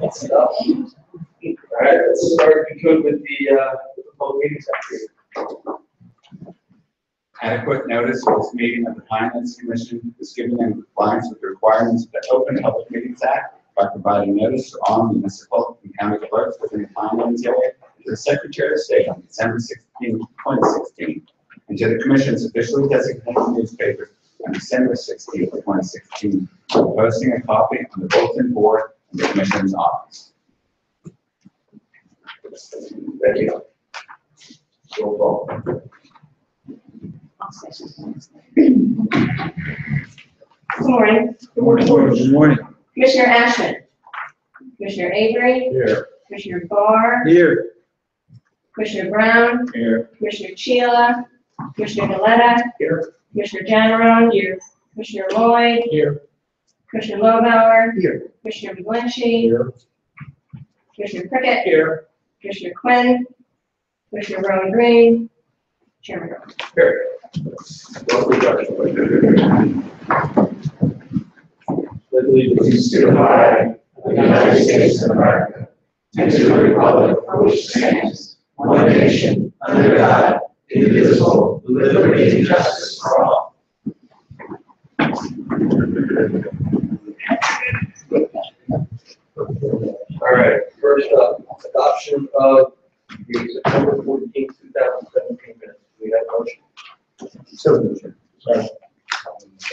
All right, let's start with the public meetings activity. Adequate notice of this meeting of the Pinelands Commission is given in compliance with the requirements of the Open Public Meetings Act by providing notice to all municipal and county clerks within the Pinelands area to the Secretary of State on December 16, 2016, and to the Commission's officially designated newspaper on December 16, 2016, posting a copy on the bulletin board in the Commission's office. Thank you. Roll call. Good morning. Good morning. Good morning. Commissioner Ashman. Commissioner Avery. Here. Commissioner Barr. Here. Commissioner Brown. Here. Commissioner Sheila. Commissioner Galetta. Here. Commissioner Janneron. Here. Commissioner Lloyd. Here. Commissioner Lobauer. Here. Commissioner McGlinchey. Here. Commissioner Prickett. Here. Commissioner Quinn. Commissioner Rowan Green. Chairman Rowan. Here. Let's leave Allegiance to the flag of the United States of America and to the republic for which it stands, one nation, under God, indivisible, with liberty and justice for all. All right, first up, adoption of the September 14, 2017 minutes. Do we have a motion? So moved. Sorry.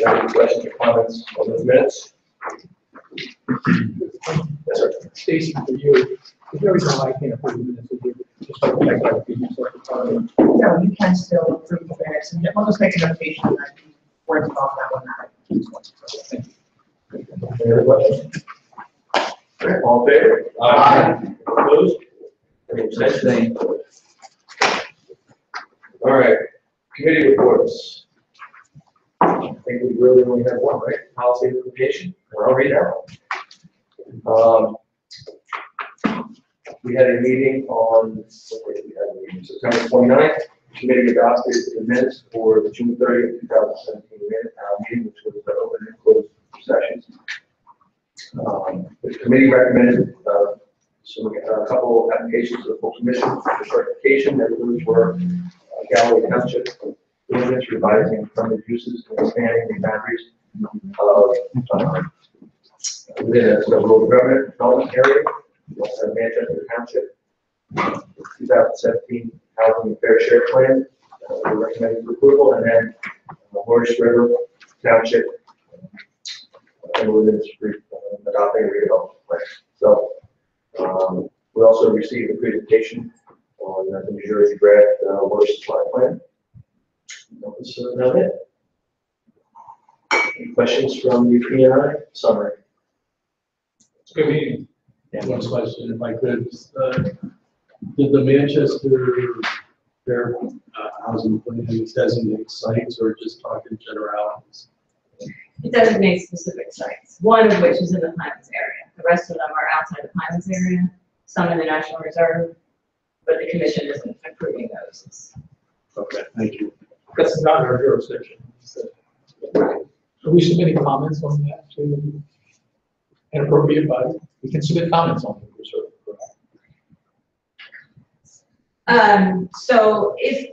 Any questions or comments on those minutes? Yes, sir. Stacy, for you, is there a reason why I can't approve the minutes with you? Just like the clarification, so No, you can still approve the minutes, and we'll just make a notation that you weren't involved in that one. thank you. Any other questions? All in favor? Aye. Opposed? Any abstentions? All right, committee reports. I think we really only have one, right? Policy implementation, and I'll read that one. We had a meeting on, September 29th. The committee adopted the minutes for the June 30th, 2017 meeting, which was the open and closed sessions. The committee recommended a couple of applications to the full commission for certification. That those were Galloway Township ordinance revising permitted uses and expanding the boundaries of within a rural government development area. We also have Manchester Township 2017 Housing and Fair Share Plan. We're recommending for approval, and then Morris River Township and ordinance adopting a redevelopment plan. So we also received a presentation on the New Jersey draft water supply plan. That was about it. Any questions from the P&I summary? It's a good meeting. One question, if I could, did the Manchester Fair Housing Plan designate sites or just talk in generalities? It designates specific sites, one of which is in the Pinelands area. The rest of them are outside the Pinelands area, some in the National Reserve, but the commission isn't approving those. Okay, thank you. That's not our jurisdiction. So, are we submitting comments on that to an appropriate body? We can submit comments on it, for sure. So if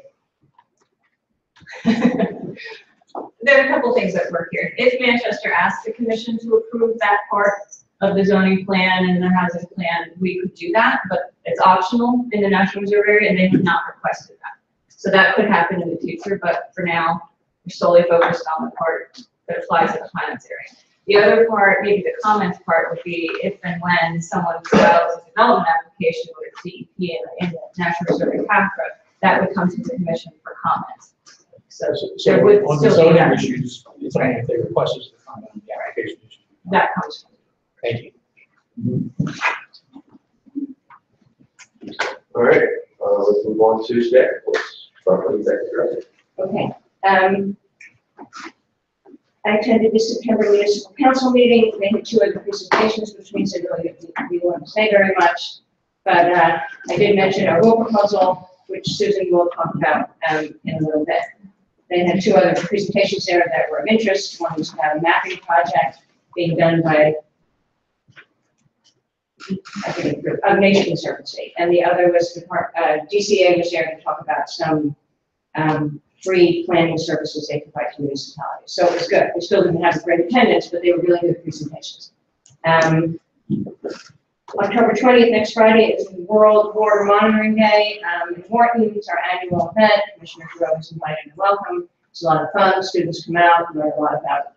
there are a couple things that work here. If Manchester asked the commission to approve that part of the zoning plan and the housing plan, we could do that, but it's optional in the National Reserve area, and they have not requested that. So that could happen in the future, but for now, we're solely focused on the part that applies to the Pinelands area. The other part, maybe the comments part, would be if and when someone files a development application with a CEP in the National Reserve and CAFRA, that would come to the commission for comments. So there would on the still be zoning that. issues, it's only if they request us to comment on the application issue. That comes. Thank you. All right, let's move on to staff reports. Start with executive director. Okay. I attended the September Municipal Council meeting. They had 2 other presentations, which means I really didn't want to say very much. But I did mention our rule proposal, which Susan will talk about in a little bit. They had 2 other presentations there that were of interest. One was about a mapping project being done by I forget the group, of Nation Conservancy, and the other was DCA was there to talk about some free planning services they provide to municipalities. So it was good. We still didn't have great attendance, but they were really good presentations. October 20th, next Friday, is the World Water Monitoring Day. In Morton, it's our annual event. Commissioner Giroux is invited and welcome. It's a lot of fun. Students come out, learn a lot about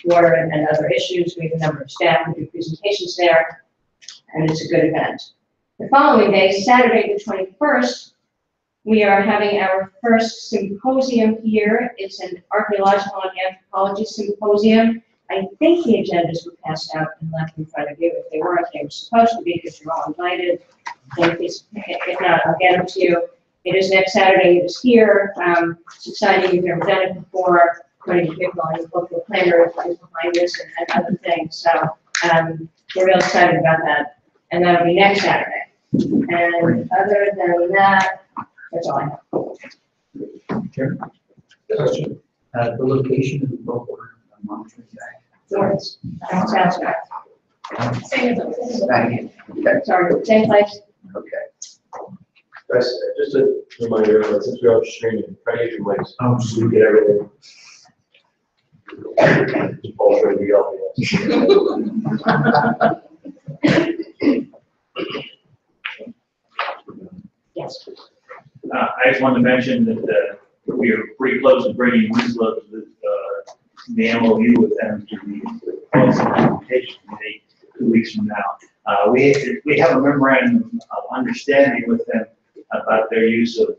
water and other issues. We have a number of staff who do presentations there, and it's a good event. The following day, Saturday the 21st, we are having our first symposium here. It's an archaeological and anthropology symposium. I think the agendas were passed out and left in front of you. If they weren't, they were supposed to be because you're all invited. And if not, I'll get them to you. It is next Saturday. It is here. It's exciting. We've never done it before. 20 people and the local planner is behind this and other things. So we're real excited about that. And that'll be next Saturday. And other than that, that's all I have. Question. The location of the local monitoring guy. Lawrence, that sounds right. Same as Right. Okay. Sorry, same place. Okay. Guys, just a reminder, since we're on streaming, try to use your mics Oh, so we get everything. All three of you Yes. I just wanted to mention that we are pretty close to bringing Winslow to the MOU with them to the policy implementation committee 2 weeks from now. We have a memorandum of understanding with them about their use of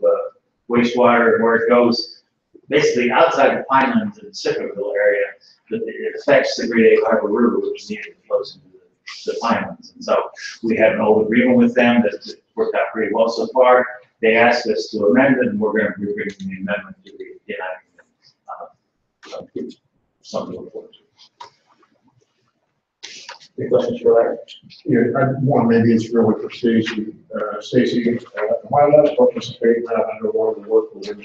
wastewater and where it goes, basically outside the Pinelands and Cicaville area. That it affects the Great Egg Harbor River, which is near close to the Pinelands. And so we have an old agreement with them that's worked out pretty well so far. They asked us to amend it, and we're going to be bringing the amendment to the enactment. Something to look forward to. Any questions for Larry? Yeah, one, maybe it's really for Stacy. Stacy, am I allowed to participate now under one of the work with him?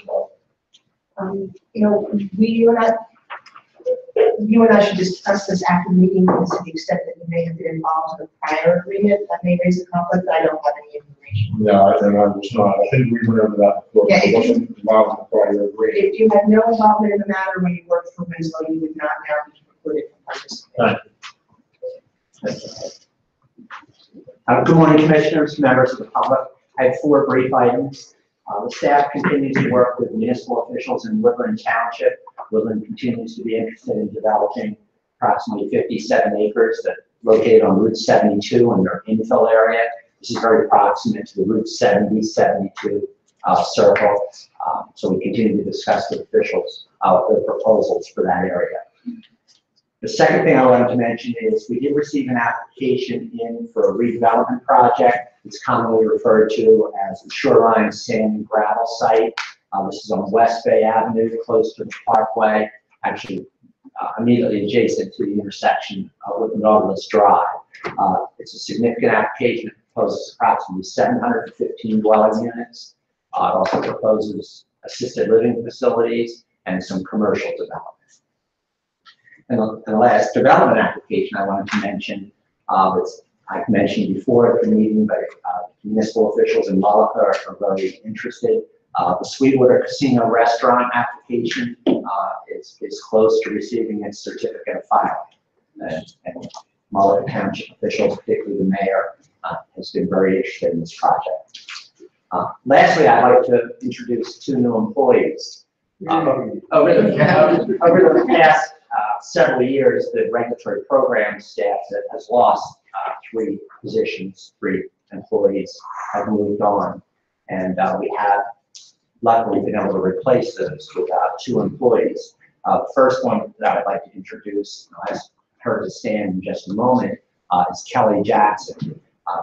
You and I should discuss this after the meeting, because to the extent that you may have been involved in a prior agreement, that may raise a conflict. I don't have any information. No, I think I was not. I think we went over that before. Yeah, I wasn't involved in the prior agreement. If you had no involvement in the matter when you worked for Winslow, you would not now be precluded from participating. Good morning, Commissioners, members of the public. I have 4 brief items. The staff continues to work with municipal officials in Woodland Township. Woodland continues to be interested in developing approximately 57 acres that located on Route 72 in their infill area. This is very proximate to the Route 70, 72 circle. So we continue to discuss with officials the proposals for that area. The second thing I wanted to mention is we did receive an application in for a redevelopment project. It's commonly referred to as the Shoreline Sand and Gravel Site. This is on West Bay Avenue, close to the Parkway, actually immediately adjacent to the intersection with Nautilus Drive. It's a significant application. It proposes approximately 715 dwelling units. It also proposes assisted living facilities and some commercial development. And the last development application I wanted to mention, I've mentioned before at the meeting, but municipal officials in Mullica are very interested. The Sweetwater Casino Restaurant application is close to receiving its certificate of filing. And Mullica Township officials, particularly the mayor, has been very interested in this project. Lastly, I'd like to introduce 2 new employees. Over the past several years, the regulatory program staff has lost 3 positions, 3 employees have moved on. And we have luckily been able to replace those with 2 employees. The first one that I'd like to introduce, I'll ask her to stand in just a moment, is Kelly Jackson.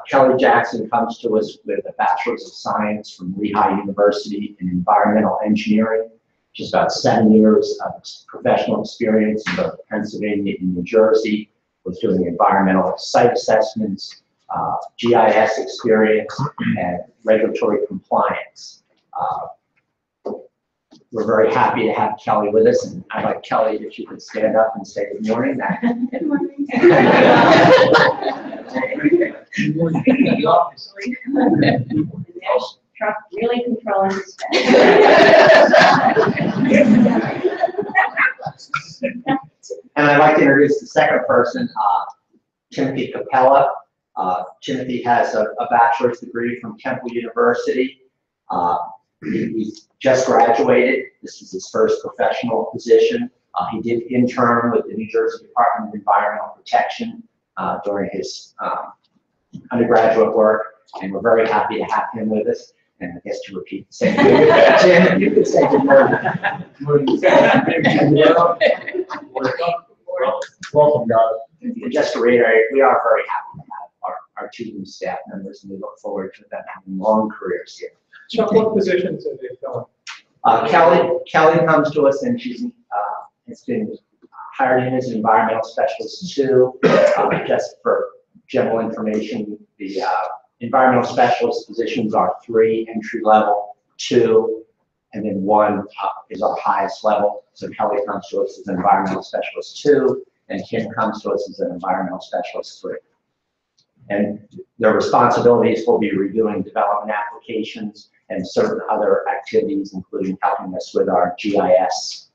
Kelly Jackson comes to us with a Bachelor's of Science from Lehigh University in Environmental Engineering. Just about 7 years of professional experience in both Pennsylvania and New Jersey, was doing environmental site assessments, GIS experience, and regulatory compliance. we're very happy to have Kelly with us, and I'd like Kelly, if you could stand up and say good morning. Good morning. Truck really controlling his And I'd like to introduce the second person, Timothy Capella. Timothy has a bachelor's degree from Temple University. He's just graduated. This is his first professional position. He did intern with the New Jersey Department of Environmental Protection during his undergraduate work, and we're very happy to have him with us. And I guess to repeat the same thing, Jim, you could say good morning. Welcome, guys. Just to reiterate, we are very happy to have our two new staff members, and we look forward to them having long careers here. Chuck, what positions are they filling? Kelly comes to us, and she's has been hired in as an environmental specialist too. Just for general information, the environmental specialist positions are 3 entry level, 2, and then 1 is our highest level. So Kelly comes to us as an environmental specialist 2, and Kim comes to us as an environmental specialist 3. And their responsibilities will be reviewing development applications and certain other activities, including helping us with our GIS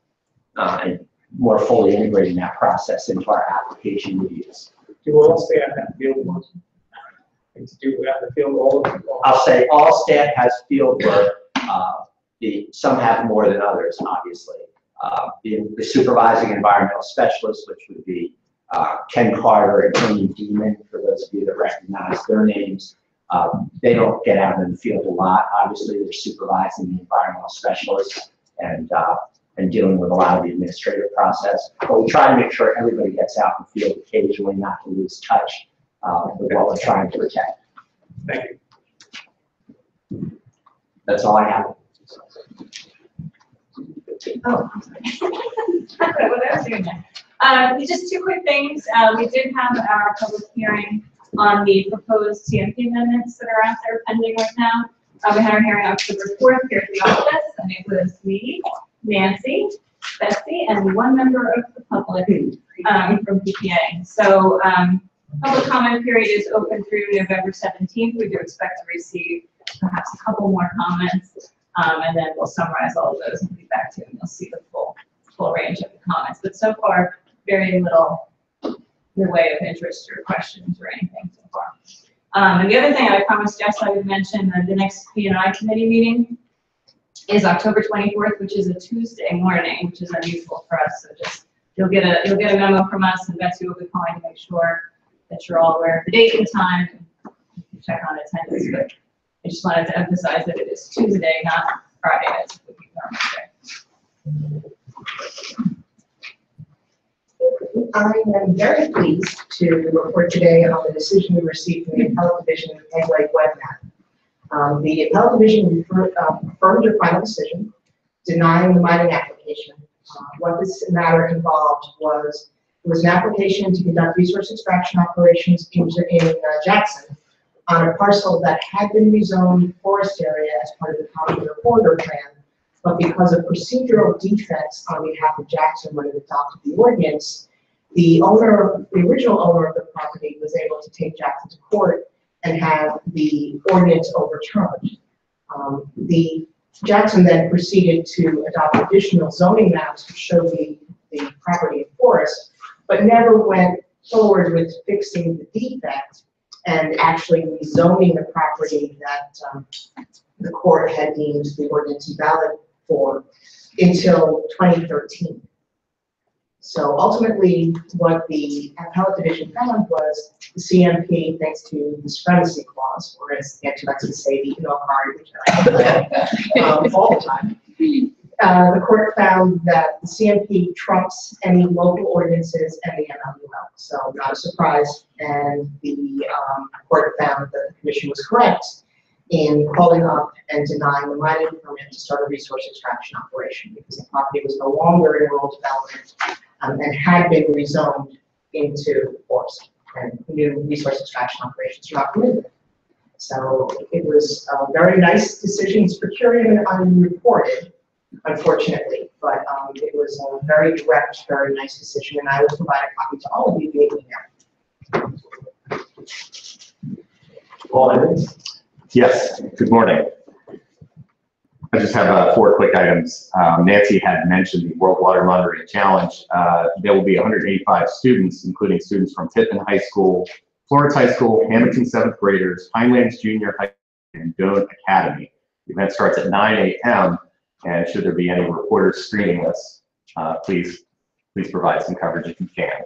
and more fully integrating that process into our application reviews. Do all staff have field work? Do you have to field all of them? I'll say all staff has field work. Some have more than others, obviously. The supervising environmental specialist, which would be Ken Carter and Tony Demon, for those of you that recognize their names, they don't get out in the field a lot. Obviously, they're supervising the environmental specialists and dealing with a lot of the administrative process. But we try to make sure everybody gets out in the field occasionally, not to lose touch with what we're trying to protect. Thank you. That's all I have. Oh, I'm sorry. What I was doing there. Just 2 quick things. We did have our public hearing on the proposed CMP amendments that are out there pending right now. We had our hearing October 4th here at the office, and it was me, Nancy, Betsy, and 1 member of the public from PPA. So public comment period is open through November 17th. We do expect to receive perhaps a couple more comments, and then we'll summarize all of those and be back to you, and you'll see the full range of the comments. But so far, very little in the way of interest or questions or anything so far. And the other thing I promised Jess I would mention, the next P&I committee meeting is October 24th, which is a Tuesday morning, which is unusual for us. So just you'll get a memo from us, and Betsy will be calling to make sure that you're all aware of the date and time. You can check on attendance, but I just wanted to emphasize that it is Tuesday, not Friday, as it would be normally. I am very pleased to report today on the decision we received from the Appellate Division of Peg Lake Webmap. The Appellate Division affirmed their final decision, denying the mining application. What this matter involved was, it was an application to conduct resource extraction operations in Jackson on a parcel that had been rezoned forest area as part of the Popular Corridor Plan, but because of procedural defects on behalf of Jackson when it adopted the ordinance, the original owner of the property was able to take Jackson to court and have the ordinance overturned. The Jackson then proceeded to adopt additional zoning maps to show the property in forest, but never went forward with fixing the defect and actually rezoning the property that the court had deemed the ordinance invalid for until 2013. So ultimately, what the Appellate Division found was the CMP, thanks to the supremacy clause, or as the anti to say, the email card, which I all the time. The court found that the CMP trumps any local ordinances and the MLUL, so not a surprise. And the court found that the commission was correct in calling up and denying the mining permit to start a resource extraction operation because the property was no longer in rural development and had been rezoned into forest, and new resource extraction operations are not permitted. So it was a very nice decision. It's per curiam and unreported. unfortunately. But it was a very direct, very nice decision, and I will provide a copy to all of you via email. Paul Evans? Yes, good morning. I just have 4 quick items. Nancy had mentioned the World Water Monitoring Challenge. There will be 185 students, including students from Tittman High School, Florence High School, Hamilton 7th graders, Pinelands Junior High School, and Doane Academy. The event starts at 9 a.m. and should there be any reporters screening this, please provide some coverage if you can.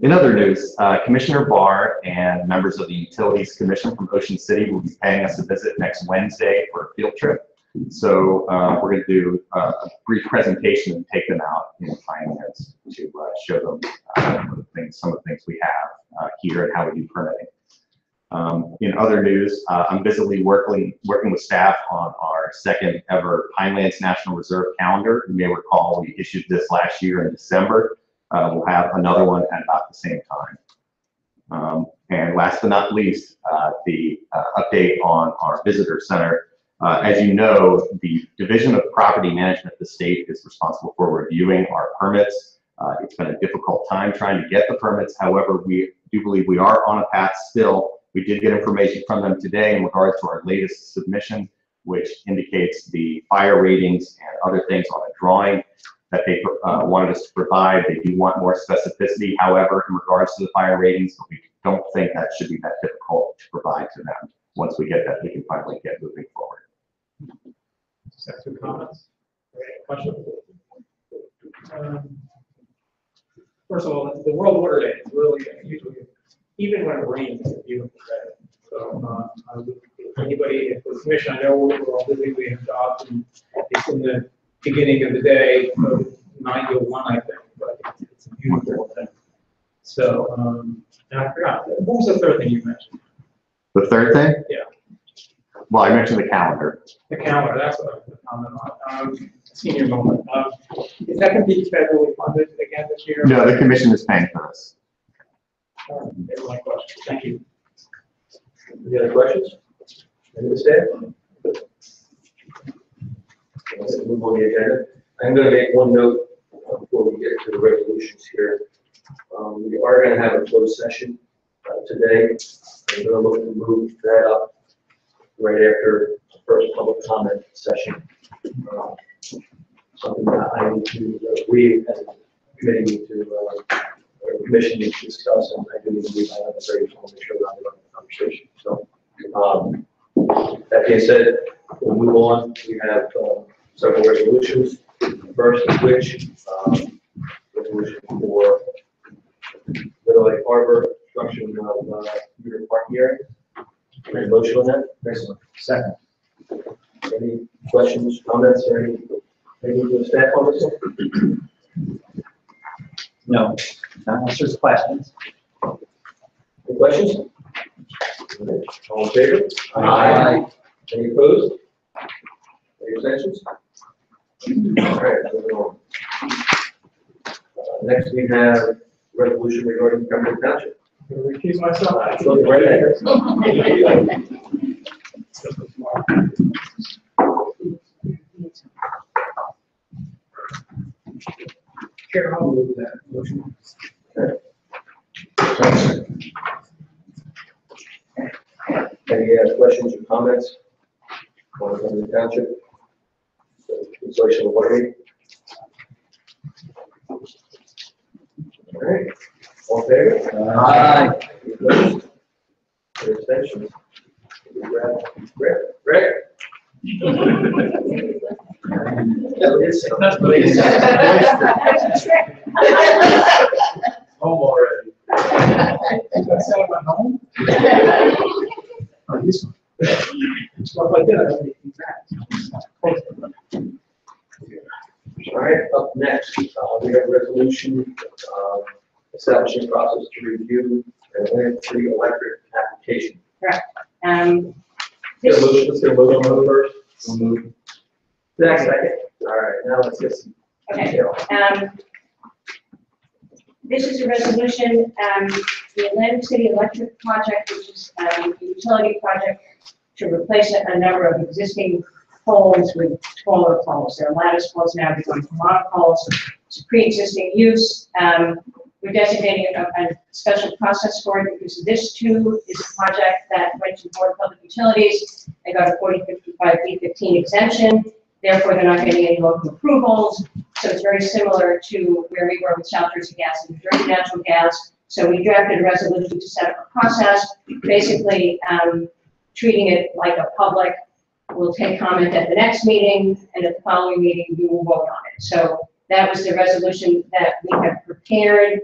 In other news, Commissioner Barr and members of the Utilities Commission from Ocean City will be paying us a visit next Wednesday for a field trip. So we're going to do a brief presentation and take them out in Pinelands to show them some of the things we have here and how we do permitting. In other news, I'm busily working with staff on our 2nd ever Pinelands National Reserve calendar. You may recall we issued this last year in December. We'll have another one at about the same time. And last but not least, the update on our visitor center. As you know, the Division of Property Management of the state is responsible for reviewing our permits. It's been a difficult time trying to get the permits. However, we do believe we are on a path still. We did get information from them today in regards to our latest submission, which indicates the fire ratings and other things on a drawing that they wanted us to provide. They do want more specificity, however, in regards to the fire ratings, but we don't think that should be that difficult to provide to them. Once we get that, we can finally get moving forward. Second comments? Questions? First of all, the World Water Day is really usually, even when it rains, it's a beautiful day. So anybody, if the commission, I know we're all busy, we have jobs, and it's in the beginning of the day, 9 to 1, I think, but it's a beautiful thing. So, and I forgot, what was the third thing you mentioned? The third thing? Yeah. Well, I mentioned the calendar. The calendar, that's what I was going to comment on. Senior moment. Is that going to be federally funded again this year? No, the commission is paying for this. There's my question. Thank you. Any other questions? Any of the staff? Let's move on the agenda. I'm going to make one note before we get to the resolutions here. We are going to have a closed session today. I'm going to look to move that up right after the first public comment session. Something that I need to, we as a committee need to, or commission needs to discuss, and I do need to leave my other very to make sure that I'm running the conversation. So, that being said, we'll move on. We have several resolutions. First of which, resolution for Little Lake Harbor, construction of commuter parking area. Any motion on that? Excellent. Second. Any questions, comments, or anything to the staff on this one? No. Unless there's questions. Any questions? All in favor? Aye. Any opposed? Any abstentions? All right, moving on. Next, we have resolution regarding Pembroke Township. I'm going to recuse myself. Look right there. Chair, I'll move that motion. Any questions or comments on Pembroke Township? Installation of water main. All right, all in favor? Aye. Any opposed? Any abstentions? Greg? Home already. That's out of my home? Oh, this one. Stuff like that, I don't need that. All right, up next, we have a resolution establishing process to review and enter the electric application. Correct. Let's get a motion on the first. We'll move. Second. All right, now let's get some Okay. detail. This is a resolution, the Atlantic City Electric Project, which is a utility project to replace a number of existing poles with taller poles. There are lattice poles now becoming monopoles. It's a pre-existing use. We're designating a special process for it because this too is a project that went to Board of Public Utilities. They got a 4055B15 exemption. Therefore, they're not getting any local approvals. So it's very similar to where we were with South Jersey Gas and New Jersey Natural Gas. So we drafted a resolution to set up a process, basically treating it like a public. We'll take comment at the next meeting, and at the following meeting, we will vote on it. So that was the resolution that we have prepared.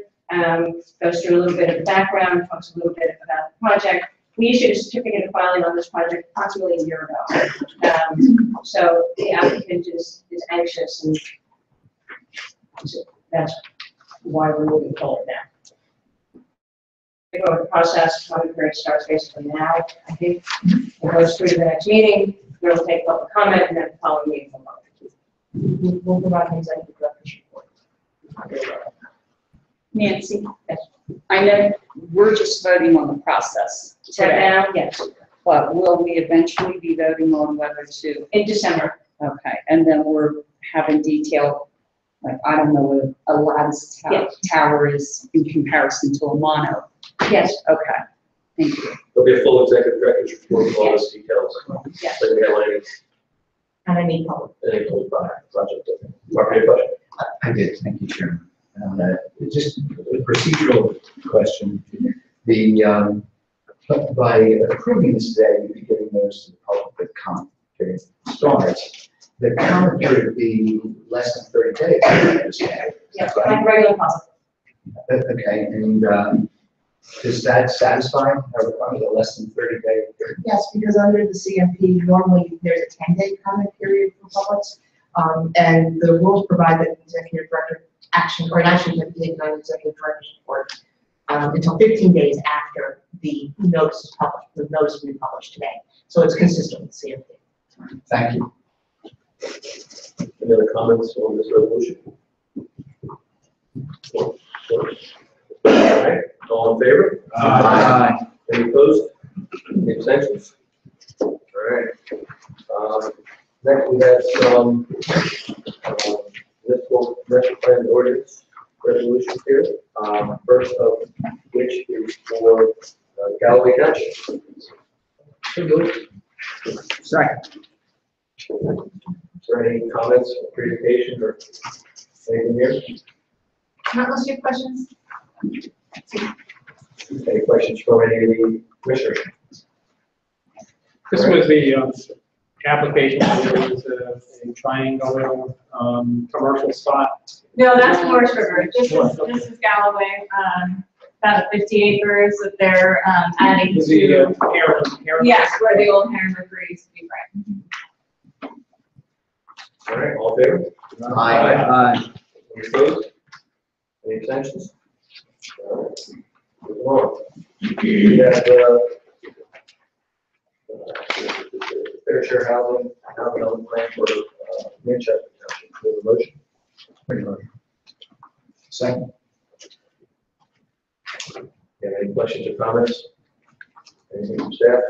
Goes through a little bit of the background, talks a little bit about the project. We issued a certificate of filing on this project approximately a year ago. So the applicant is anxious, and that's why we're moving forward now. We go with the process, comment period starts basically now, I think. It goes through to the next meeting, we'll take public comment, and then the following meeting will vote. We'll provide things like the director's report. Nancy, I know we're just voting on the process Right today, now, yes, but will we eventually be voting on whether to? in December. Okay, and then we're having detail, like, I don't know what a lattice Yes. tower is in comparison to a mono. Yes, Okay, thank you. There'll be a full executive director's report with all those details. Yes. So we have And I need public. any project. Mark, any question? I did, thank you, Chairman. Just a procedural question. By approving this today, you'll be giving notice to the public that comment period starts. The comment period would be less than 30 days, I understand. yes, like regular public. Okay, and does that satisfy our requirement, a less than 30-day period? Yes, because under the CMP, normally there's a 10-day comment period for publics. And the rules provide that the executive director action, or an action can be taken on executive director's report until 15 days after the notice is published. The notice will be published today. So it's consistent with CMP. Thank you. Any other comments on this resolution? All right, all in favor? Aye. Any opposed? Any abstentions? All right. Next, we have some municipal commercial plan ordinance resolutions here. First of which is for Galloway Township. So good. Second. Is there any comments, or presentation, or anything here? Not unless you have questions. Any questions from any of the commissioners? This was the application, there was a triangle commercial spot. No, that's Morris River. This is Galloway, about 50 acres that they're adding The to. Aaron. Yes, where the old Heron River used to be, right. All right, all in favor? Aye. Any opposed? Any abstentions? All right, moving on. We have, fair share housing development plan for Manchester Township. Do we have a motion? Make a motion. Second. Any questions or comments? Anything from staff?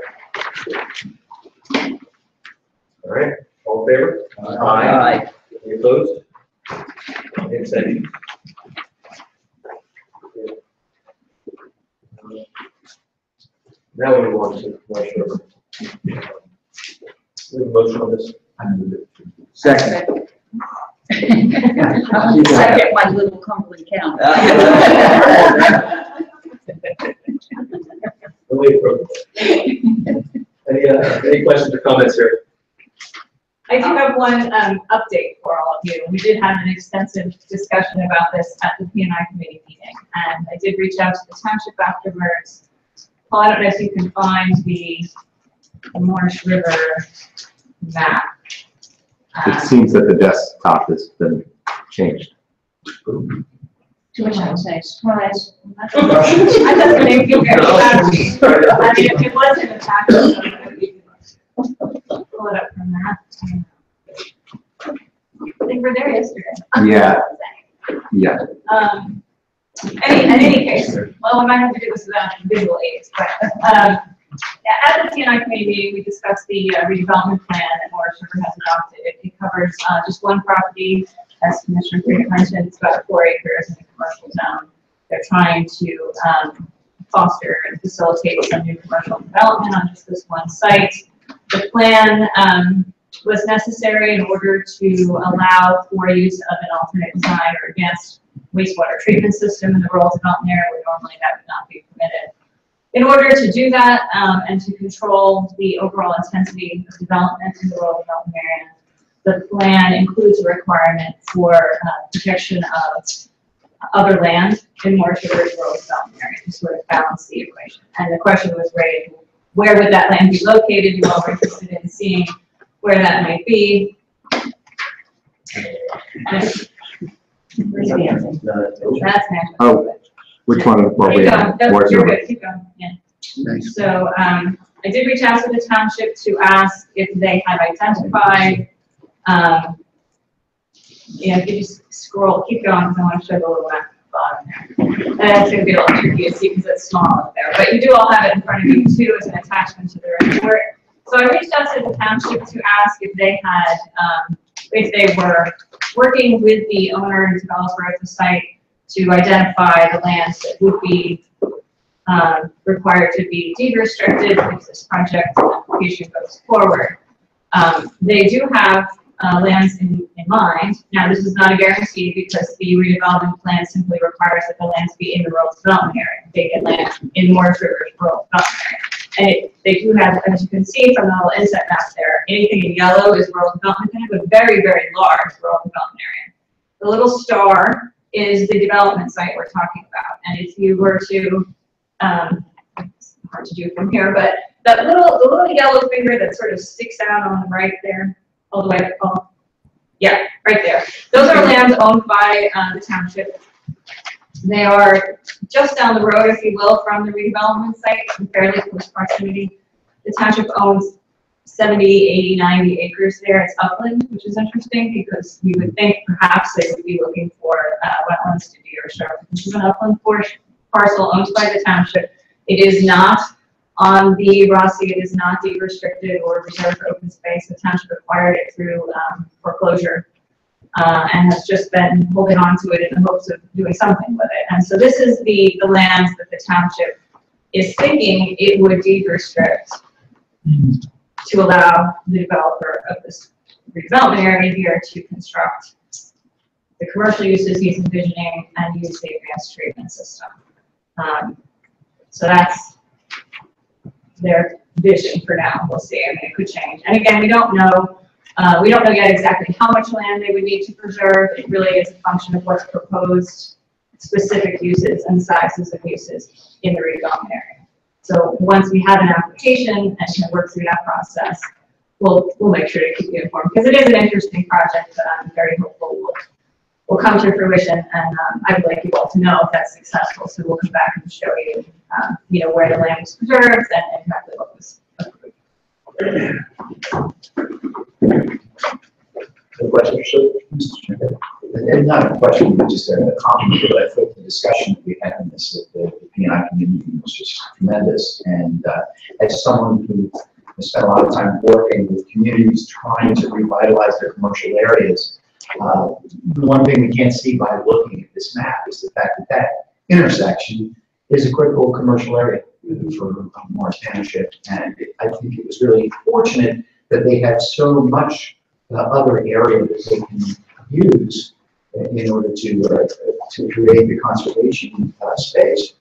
All right, all in favor? Aye. Any opposed? Any abstentions? Now we move on to Morris River. We have a motion on this. I move it. Second. I get my little Cumberland County. Really appropriate. Any questions or comments here? I do have one update for all of you. We did have an extensive discussion about this at the P&I committee meeting, and I did reach out to the township afterwards. Well, I don't know if you can find the Morris River map. It seems that the desktop has been changed. Too much I would say, surprise. I thought the name came very fast. I mean, if it wasn't a package, pull it up from that. I think we're there yesterday. Yeah. Yeah. In any case, well, we might have to do this without visual aids, but, Yeah, at the TNI committee meeting, we discussed the redevelopment plan that Morris River has adopted. It covers just one property, as Commissioner Freeman mentioned, it's about 4 acres in the commercial zone. They're trying to foster and facilitate some new commercial development on just this one site. The plan was necessary in order to allow for use of an alternate design or advanced wastewater treatment system in the rural development area where normally that would not be permitted. In order to do that and to control the overall intensity of development in the rural development area, the plan includes a requirement for protection of other land in Morris River's rural development area to sort of balance the equation. And the question was raised, where would that land be located? You all were interested in seeing where that might be. Where's Nancy? That's Nancy. Oh, which one? Keep going. No, Morris you're River? good. Keep going. Yeah. So I did reach out to the township to ask if they had identified. Yeah, if you just scroll, keep going, because I want to show the little map at the bottom there. And it's going to be a little tricky to see because it's small up there. But you do all have it in front of you too as an attachment to the report. So I reached out to the township to ask if they had, if they were working with the owner and developer of the site to identify the lands that would be required to be deed restricted if this project application goes forward. They do have lands in mind. Now, this is not a guarantee because the redevelopment plan simply requires that the lands be in the rural development area, vacant land in Morris River's rural development area. And they do have, as you can see from the little inset map there, anything in yellow is rural development. They have a very, very large rural development area. The little star is the development site we're talking about. And if you were to, it's hard to do from here, but the little yellow finger that sort of sticks out on the right there, all the way up, yeah, right there. Those are lands owned by the township. They are just down the road, if you will, from the redevelopment site in fairly close proximity. The township owns 70, 80, 90 acres there. It's upland, which is interesting because you would think perhaps they would be looking for wetlands to be reserved. This is an upland parcel owned by the township. It is not on the Rossi, it is not deed restricted or reserved for open space. The township acquired it through foreclosure and has just been holding on to it in the hopes of doing something with it. And so this is the lands that the township is thinking it would deed restrict to allow the developer of this redevelopment area here to construct the commercial uses he's envisioning and use the advanced treatment system. So that's their vision for now. We'll see. I mean, it could change. And again, we don't know yet exactly how much land they would need to preserve. It really is a function of what's proposed, specific uses and sizes of uses in the redevelopment area. So once we have an application and can work through that process, we'll make sure to keep you informed because it is an interesting project that I'm very hopeful will come to fruition. And I would like you all to know if that's successful. So we'll come back and show you, where the land is preserved and exactly what was approved. Any questions, sir? And not a question, but just a comment, but I thought the discussion that we had in this at the PNI community was just tremendous. And as someone who has spent a lot of time working with communities trying to revitalize their commercial areas, the one thing we can't see by looking at this map is the fact that that intersection is a critical commercial area for Morris Township. And I think it was really fortunate that they have so much other area that they can use in order to create the conservation space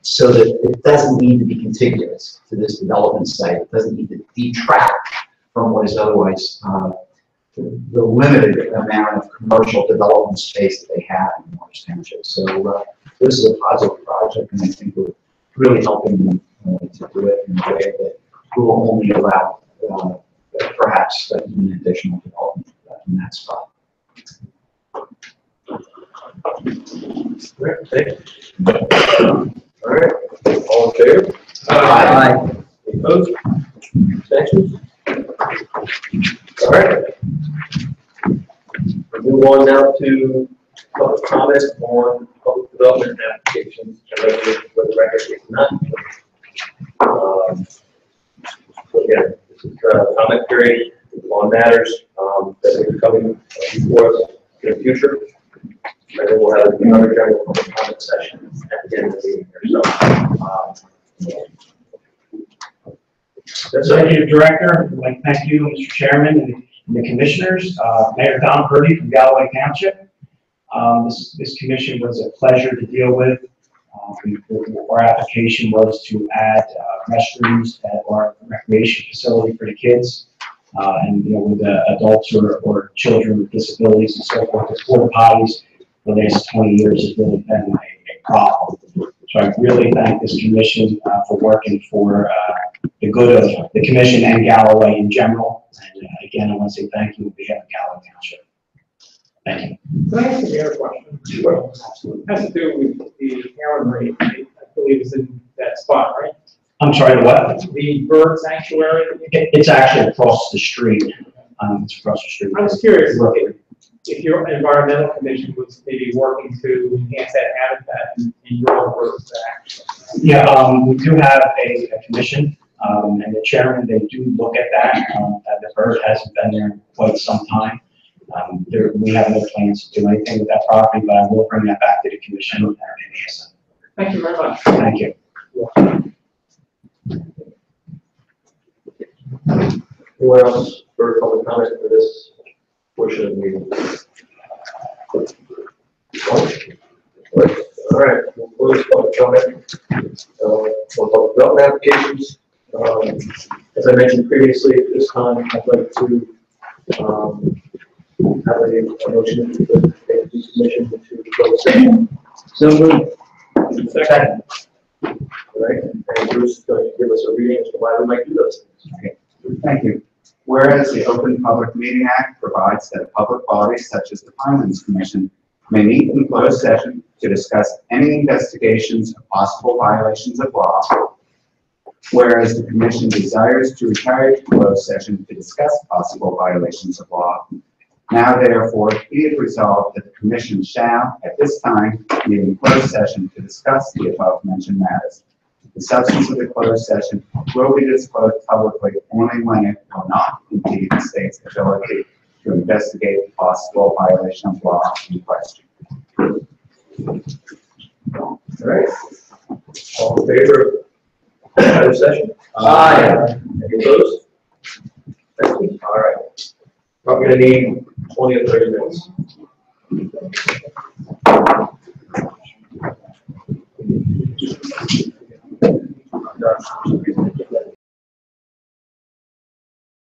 so that it doesn't need to be contiguous to this development site. It doesn't need to detract from what is otherwise the limited amount of commercial development space that they have in Morris Township. So this is a positive project, and I think we're really helping them to do it in a way that will only allow perhaps even additional development in that spot. Great, thank you. All right, all in favor? Aye. Any opposed? Abstentions? All right. We'll move on now to public comments on public development applications. For the record, it's not comment period on matters that will be coming before us in the future. And then we'll have another general public comment session at the end of the meeting here. So, Executive Director, I'd like to thank you, Mr. Chairman, and the commissioners. Mayor Don Purdy from Galloway Township. This commission was a pleasure to deal with. Our application was to add restrooms at our recreation facility for the kids. And, with adults or children with disabilities and so forth, the porta potties for the last 20 years has really been a problem. So I really thank this commission for working for the good of the commission and Galloway in general. And again, I want to say thank you on behalf of Galloway Township. Thank you. Can I ask you a question? Sure. It has to do with the Aaron rate, I believe is in that spot, right? I'm sorry, the what? The bird sanctuary? It's actually across the street. It's across the street. I was curious if your environmental commission was maybe working to enhance that habitat and grow the birds back. Yeah, we do have a commission, and the chairman, they do look at that. The bird hasn't been there in quite some time. We have no plans to do anything with that property, but I will bring that back to the commission and enhance it. Thank you very much. Thank you. anyone else for public comment for this portion of the meeting? All right, we'll close public comment. For public development applications, as I mentioned previously, at this time, I'd like to have a motion to the commission to close session. So moved. Second. All right, and Bruce is going to give us a reading as to why we might do those things. Okay. Thank you. Whereas the Open Public Meeting Act provides that public bodies such as the Pinelands Commission may meet in closed session to discuss any investigations of possible violations of law. Whereas the Commission desires to retire to closed session to discuss possible violations of law. Now therefore be it resolved that the Commission shall, at this time, meet in closed session to discuss the above mentioned matters. The substance of the closed session will be disclosed publicly only when it will not impede the state's ability to investigate the possible violation of law in question. All right. All in favor of the session? Aye. Any opposed? Thank you. All right. Probably gonna need 20 or 30 minutes.